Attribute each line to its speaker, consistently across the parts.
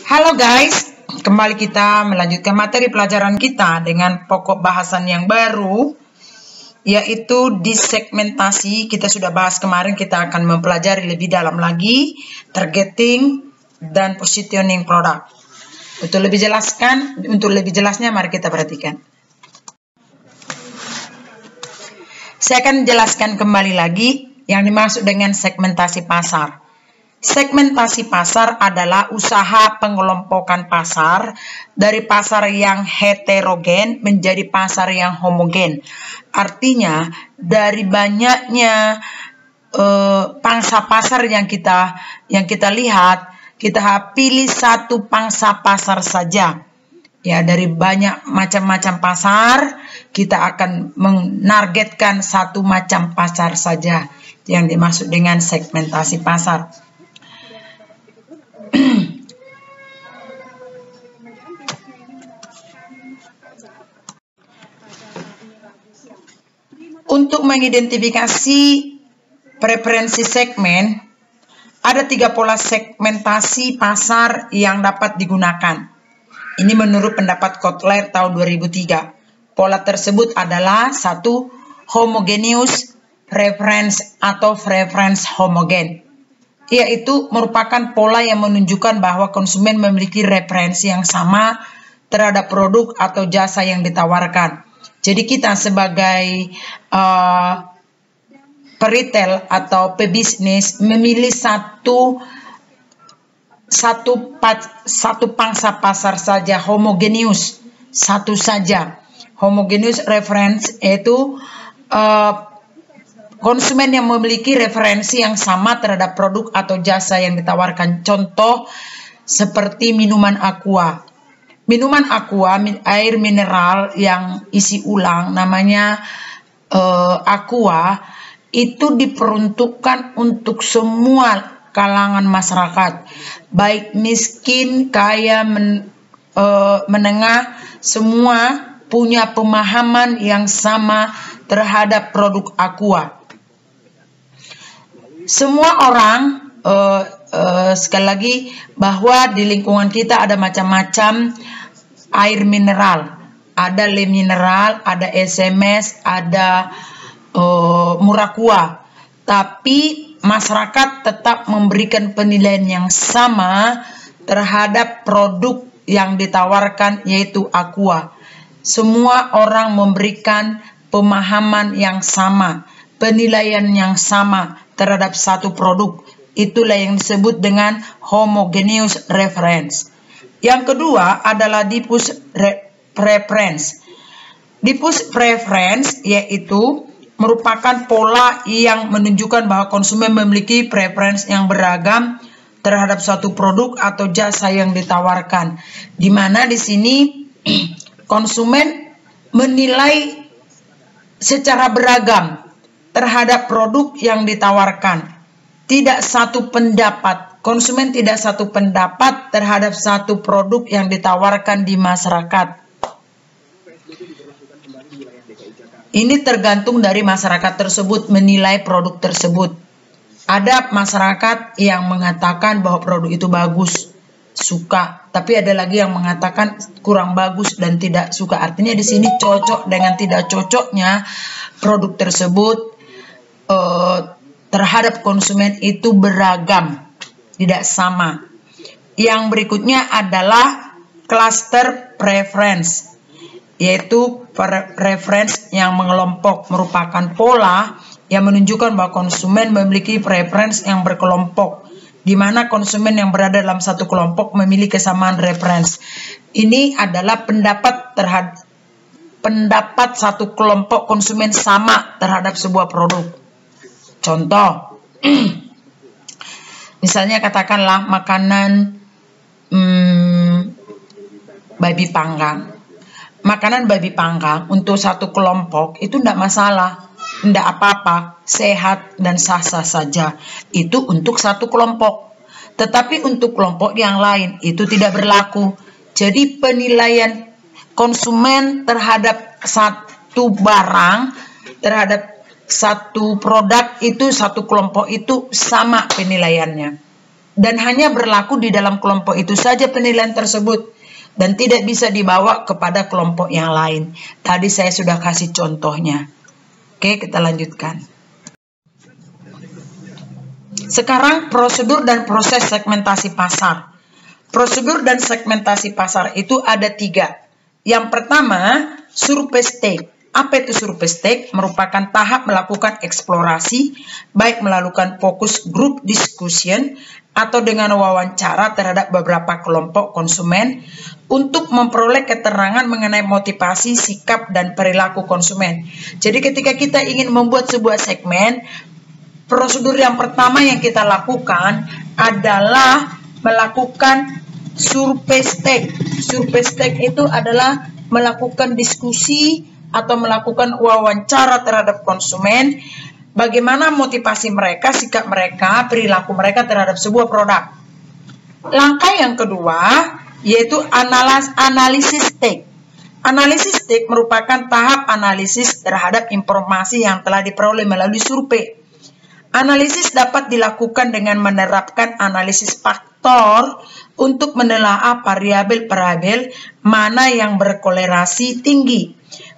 Speaker 1: Halo guys, kembali kita melanjutkan materi pelajaran kita dengan pokok bahasan yang baru, yaitu disegmentasi. Kita sudah bahas kemarin, kita akan mempelajari lebih dalam lagi targeting dan positioning produk. Untuk lebih jelasnya mari kita perhatikan. Saya akan jelaskan kembali lagi yang dimaksud dengan segmentasi pasar. Segmentasi pasar adalah usaha pengelompokan pasar dari pasar yang heterogen menjadi pasar yang homogen. Artinya dari banyaknya pangsa pasar yang kita lihat, kita pilih satu pangsa pasar saja. Ya, dari banyak macam-macam pasar, kita akan menargetkan satu macam pasar saja yang dimaksud dengan segmentasi pasar. Untuk mengidentifikasi preferensi segmen, ada 3 pola segmentasi pasar yang dapat digunakan. Ini menurut pendapat Kotler tahun 2003. Pola tersebut adalah 1. Homogeneous preference atau preference homogen, yaitu merupakan pola yang menunjukkan bahwa konsumen memiliki referensi yang sama terhadap produk atau jasa yang ditawarkan. Jadi kita sebagai peritel atau pebisnis memilih satu pangsa pasar saja, homogeneous, satu saja. Homogeneous reference yaitu konsumen yang memiliki referensi yang sama terhadap produk atau jasa yang ditawarkan. Contoh seperti minuman aqua. Minuman aqua, air mineral yang isi ulang, namanya aqua, itu diperuntukkan untuk semua kalangan masyarakat, baik miskin, kaya, menengah, semua punya pemahaman yang sama terhadap produk aqua. Semua orang, sekali lagi, bahwa di lingkungan kita ada macam-macam air mineral. Ada Le Mineral, ada SMS, ada Murakua. Tapi masyarakat tetap memberikan penilaian yang sama terhadap produk yang ditawarkan, yaitu aqua. Semua orang memberikan pemahaman yang sama, penilaian yang sama terhadap satu produk. Itulah yang disebut dengan homogeneous reference. Yang kedua adalah diffuse preference. Diffuse preference yaitu merupakan pola yang menunjukkan bahwa konsumen memiliki preferensi yang beragam terhadap suatu produk atau jasa yang ditawarkan. Di mana di sini konsumen menilai secara beragam terhadap produk yang ditawarkan. Tidak satu pendapat, konsumen tidak satu pendapat terhadap satu produk yang ditawarkan di masyarakat. Ini tergantung dari masyarakat tersebut menilai produk tersebut. Ada masyarakat yang mengatakan bahwa produk itu bagus, suka, tapi ada lagi yang mengatakan kurang bagus dan tidak suka. Artinya di sini cocok dengan tidak cocoknya produk tersebut terhadap konsumen itu beragam, tidak sama. Yang berikutnya adalah cluster preference, yaitu preference yang mengelompok, merupakan pola yang menunjukkan bahwa konsumen memiliki preference yang berkelompok, di mana konsumen yang berada dalam satu kelompok memiliki kesamaan reference. Ini adalah pendapat satu kelompok konsumen sama terhadap sebuah produk. Contoh, misalnya katakanlah makanan babi panggang. Makanan babi panggang untuk satu kelompok itu tidak masalah, tidak apa-apa, sehat dan sah-sah saja. Itu untuk satu kelompok. Tetapi untuk kelompok yang lain itu tidak berlaku. Jadi penilaian konsumen terhadap satu barang, terhadap satu produk itu, satu kelompok itu sama penilaiannya. dan hanya berlaku di dalam kelompok itu saja penilaian tersebut dan tidak bisa dibawa kepada kelompok yang lain. Tadi saya sudah kasih contohnya. Oke, kita lanjutkan. Sekarang prosedur dan proses segmentasi pasar. Prosedur dan segmentasi pasar itu ada 3. Yang pertama, survei stake. Apa itu survei stake? Merupakan tahap melakukan eksplorasi, baik melakukan fokus group discussion atau dengan wawancara terhadap beberapa kelompok konsumen untuk memperoleh keterangan mengenai motivasi, sikap, dan perilaku konsumen. Jadi ketika kita ingin membuat sebuah segmen, prosedur yang pertama yang kita lakukan adalah melakukan survei stake. Survei stake itu adalah melakukan diskusi atau melakukan wawancara terhadap konsumen, bagaimana motivasi mereka, sikap mereka, perilaku mereka terhadap sebuah produk. Langkah yang kedua yaitu analisis stake. Analisis stake merupakan tahap analisis terhadap informasi yang telah diperoleh melalui survei. Analisis dapat dilakukan dengan menerapkan analisis faktor untuk menelaah variabel-variabel mana yang berkorelasi tinggi.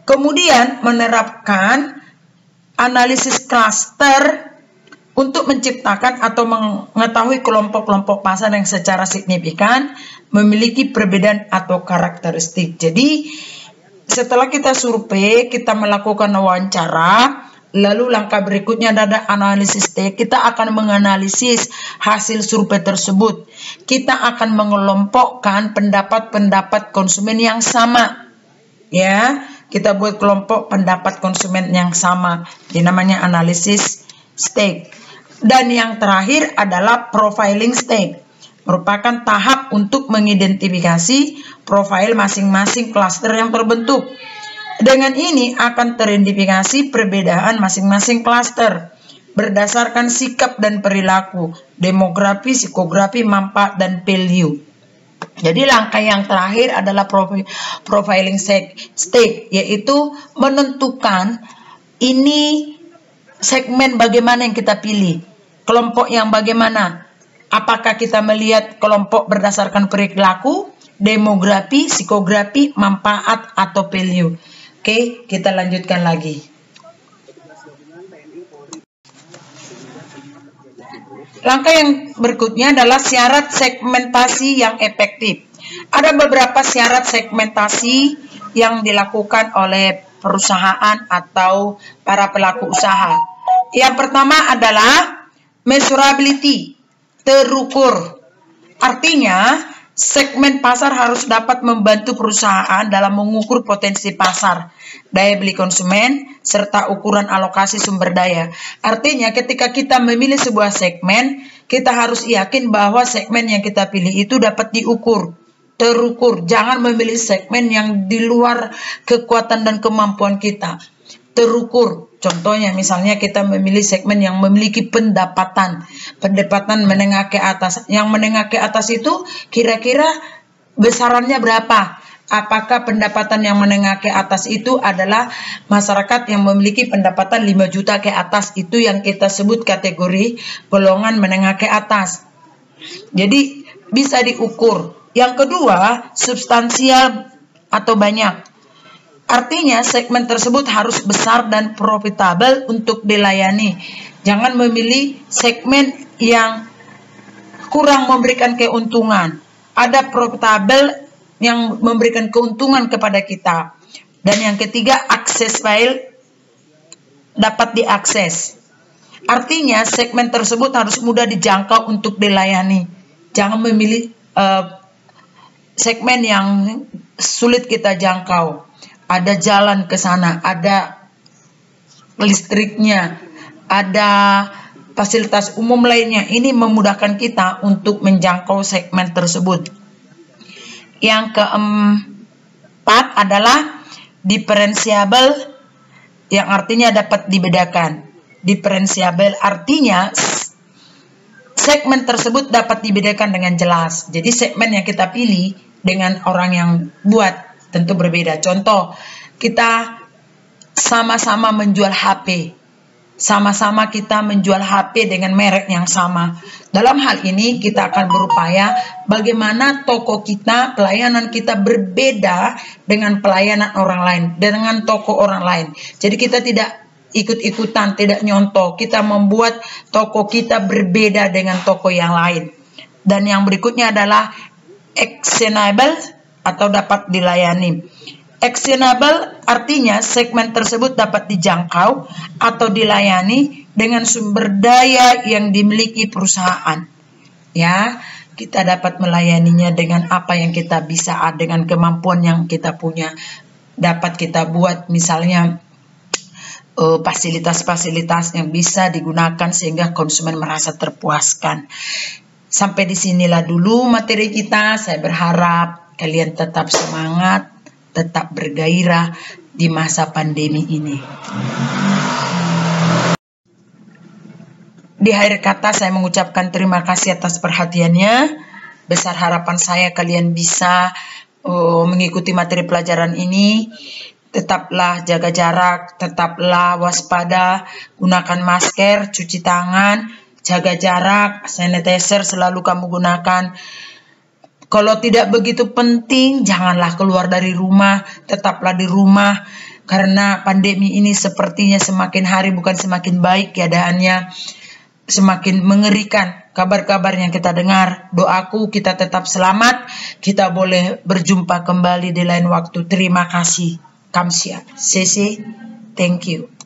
Speaker 1: Kemudian menerapkan analisis cluster untuk menciptakan atau mengetahui kelompok-kelompok pasar yang secara signifikan memiliki perbedaan atau karakteristik. Jadi setelah kita survei, kita melakukan wawancara, lalu langkah berikutnya adalah analisis stake. Kita akan menganalisis hasil survei tersebut. Kita akan mengelompokkan pendapat-pendapat konsumen yang sama. Ya, kita buat kelompok pendapat konsumen yang sama. Ini namanya analisis stake. Dan yang terakhir adalah profiling stake. Merupakan tahap untuk mengidentifikasi profil masing-masing klaster yang terbentuk. Dengan ini akan teridentifikasi perbedaan masing-masing klaster berdasarkan sikap dan perilaku, demografi, psikografi, manfaat, dan value. Jadi langkah yang terakhir adalah profiling stake, yaitu menentukan ini segmen bagaimana yang kita pilih, kelompok yang bagaimana. Apakah kita melihat kelompok berdasarkan perilaku, demografi, psikografi, manfaat, atau value. Oke, kita lanjutkan lagi. Langkah yang berikutnya adalah syarat segmentasi yang efektif. Ada beberapa syarat segmentasi yang dilakukan oleh perusahaan atau para pelaku usaha. Yang pertama adalah measurability, terukur. Artinya, segmen pasar harus dapat membantu perusahaan dalam mengukur potensi pasar, daya beli konsumen, serta ukuran alokasi sumber daya. Artinya ketika kita memilih sebuah segmen, kita harus yakin bahwa segmen yang kita pilih itu dapat diukur, terukur. Jangan memilih segmen yang di luar kekuatan dan kemampuan kita. Terukur. Contohnya misalnya kita memilih segmen yang memiliki pendapatan menengah ke atas. Yang menengah ke atas itu kira-kira besarannya berapa? Apakah pendapatan yang menengah ke atas itu adalah masyarakat yang memiliki pendapatan 5 juta ke atas? Itu yang kita sebut kategori golongan menengah ke atas. Jadi bisa diukur. Yang kedua, substansial atau banyak. Artinya segmen tersebut harus besar dan profitabel untuk dilayani. Jangan memilih segmen yang kurang memberikan keuntungan. Ada profitabel yang memberikan keuntungan kepada kita. Dan yang ketiga, accessible, dapat diakses. Artinya segmen tersebut harus mudah dijangkau untuk dilayani. Jangan memilih segmen yang sulit kita jangkau. Ada jalan ke sana, ada listriknya, ada fasilitas umum lainnya. Ini memudahkan kita untuk menjangkau segmen tersebut. Yang keempat adalah diferensiabel, yang artinya dapat dibedakan. Diferensiabel artinya segmen tersebut dapat dibedakan dengan jelas. Jadi segmen yang kita pilih dengan orang yang buat tentu berbeda. Contoh, kita sama-sama menjual HP. sama-sama kita menjual HP dengan merek yang sama. Dalam hal ini kita akan berupaya bagaimana toko kita, pelayanan kita berbeda dengan pelayanan orang lain, dengan toko orang lain. Jadi kita tidak ikut-ikutan, tidak nyontoh. Kita membuat toko kita berbeda dengan toko yang lain. Dan yang berikutnya adalah actionable atau dapat dilayani. Actionable artinya segmen tersebut dapat dijangkau atau dilayani dengan sumber daya yang dimiliki perusahaan. Ya, kita dapat melayaninya dengan apa yang kita bisa, dengan kemampuan yang kita punya. Dapat kita buat misalnya fasilitas-fasilitas yang bisa digunakan sehingga konsumen merasa terpuaskan. Sampai di sinilah dulu materi kita. Saya berharap kalian tetap semangat, tetap bergairah di masa pandemi ini. Di akhir kata saya mengucapkan terima kasih atas perhatiannya. Besar harapan saya kalian bisa mengikuti materi pelajaran ini. Tetaplah jaga jarak, tetaplah waspada, gunakan masker, cuci tangan, jaga jarak, sanitizer selalu kamu gunakan. Kalau tidak begitu penting, janganlah keluar dari rumah, tetaplah di rumah. Karena pandemi ini sepertinya semakin hari bukan semakin baik keadaannya, semakin mengerikan kabar-kabar yang kita dengar. Doaku kita tetap selamat, kita boleh berjumpa kembali di lain waktu. Terima kasih. Kamsia. Sesi, thank you.